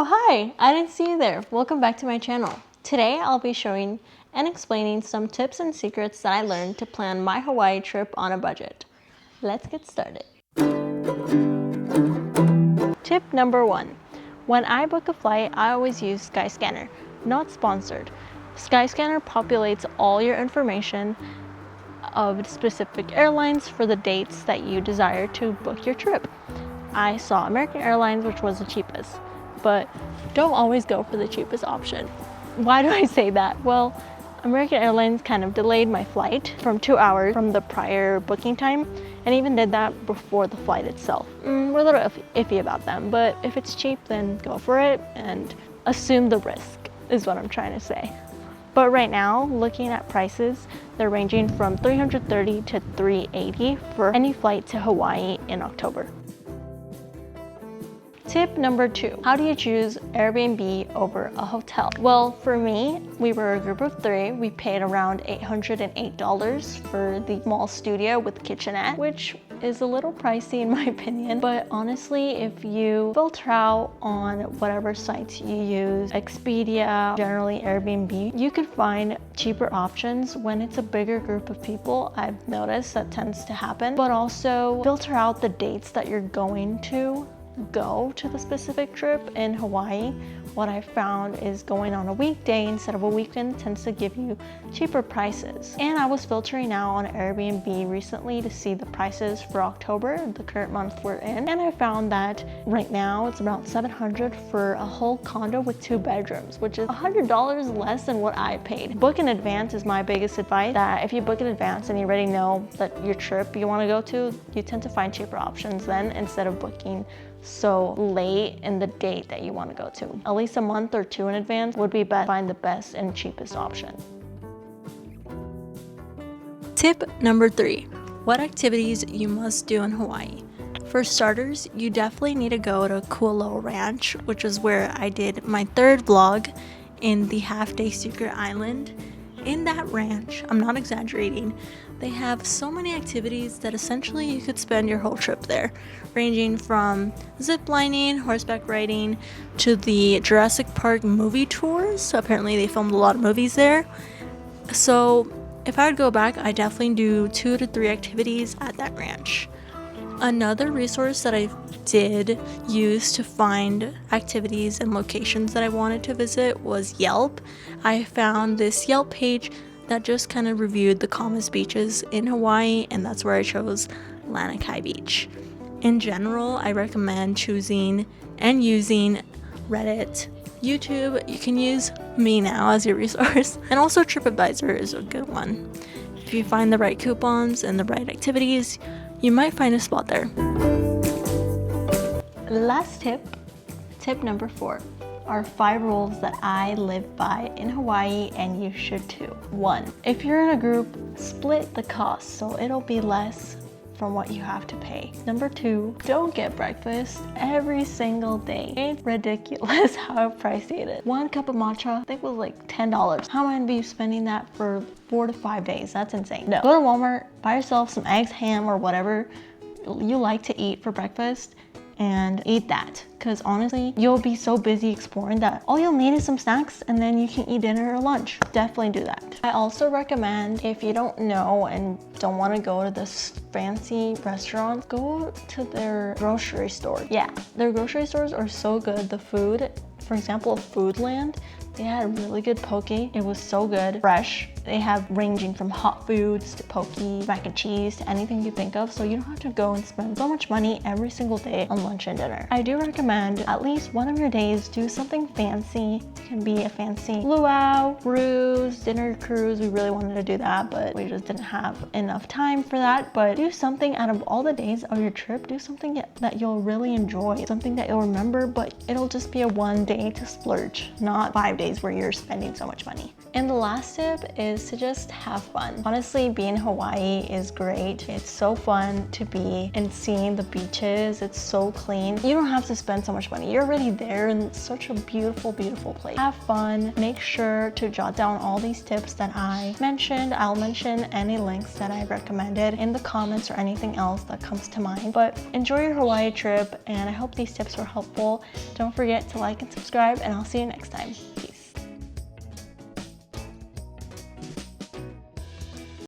Oh, hi! I didn't see you there. Welcome back to my channel. Today I'll be showing and explaining some tips and secrets that I learned to plan my Hawaii trip on a budget. Let's get started. Tip number 1. When I book a flight, I always use Skyscanner. Not sponsored. Skyscanner populates all your information of specific airlines for the dates that you desire to book your trip. I saw American Airlines, which was the cheapest, but don't always go for the cheapest option. Why do I say that? Well, American Airlines kind of delayed my flight from 2 hours from the prior booking time, and even did that before the flight itself. We're a little iffy about them, but if it's cheap, then go for it and assume the risk, is what I'm trying to say. But right now, looking at prices, they're ranging from $330 to $380 for any flight to Hawaii in October. Tip number 2, how do you choose Airbnb over a hotel? Well, for me, we were a group of 3. We paid around $808 for the small studio with kitchenette, which is a little pricey in my opinion. But honestly, if you filter out on whatever sites you use, Expedia, generally Airbnb, you can find cheaper options when it's a bigger group of people. I've noticed that tends to happen. But also filter out the dates that you're going to go to the specific trip. In Hawaii, what I found is going on a weekday instead of a weekend tends to give you cheaper prices. And I was filtering out on Airbnb recently to see the prices for October, the current month we're in, and I found that right now it's about $700 for a whole condo with 2 bedrooms, which is $100 less than what I paid. Book in advance is my biggest advice, that if you book in advance and you already know that your trip you want to go to, you tend to find cheaper options then instead of booking so late in the date that you want to go to. At least a month or 2 in advance would be best. Find the best and cheapest option. Tip number 3, what activities you must do in Hawaii. For starters, you definitely need to go to Kualoa Ranch, which is where I did my 3rd vlog in the half-day secret island. In that ranch, I'm not exaggerating, they have so many activities that essentially you could spend your whole trip there, ranging from zip lining, horseback riding, to the Jurassic Park movie tours. So apparently they filmed a lot of movies there. So if I would go back, I definitely do 2 to 3 activities at that ranch. Another resource that I did use to find activities and locations that I wanted to visit was Yelp. I found this Yelp page that just kind of reviewed the calmest beaches in Hawaii, and that's where I chose Lanikai Beach. In general, I recommend choosing and using Reddit, YouTube. You can use me now as your resource, and also TripAdvisor is a good one. If you find the right coupons and the right activities, you might find a spot there. Last tip, tip number 4, are 5 rules that I live by in Hawaii and you should too. 1, if you're in a group, split the cost so it'll be less from what you have to pay. Number 2, don't get breakfast every single day. It's ridiculous how pricey it is. 1 cup of matcha, I think was like $10. How am I gonna be spending that for 4 to 5 days? That's insane. No, go to Walmart, buy yourself some eggs, ham, or whatever you like to eat for breakfast and eat that, because honestly you'll be so busy exploring that all you'll need is some snacks and then you can eat dinner or lunch. Definitely do that. I also recommend, if you don't know and don't want to go to this fancy restaurants, go to their grocery store. Yeah, their grocery stores are so good. The food, for example, Foodland, they had really good poke. It was so good, fresh. They have ranging from hot foods to poke, mac and cheese, to anything you think of. So you don't have to go and spend so much money every single day on lunch and dinner. I do recommend at least one of your days do something fancy. It can be a fancy luau, cruise, dinner cruise. We really wanted to do that, but we just didn't have enough time for that. But do something out of all the days of your trip. Do something that you'll really enjoy, something that you'll remember, but it'll just be a 1 day to splurge, not 5 days where you're spending so much money. And the last tip is is to just have fun. Honestly, being in Hawaii is great. It's so fun to be and seeing the beaches. It's so clean. You don't have to spend so much money. You're already there in such a beautiful, beautiful place. Have fun. Make sure to jot down all these tips that I mentioned. I'll mention any links that I recommended in the comments or anything else that comes to mind. But enjoy your Hawaii trip, and I hope these tips were helpful. Don't forget to like and subscribe, and I'll see you next time.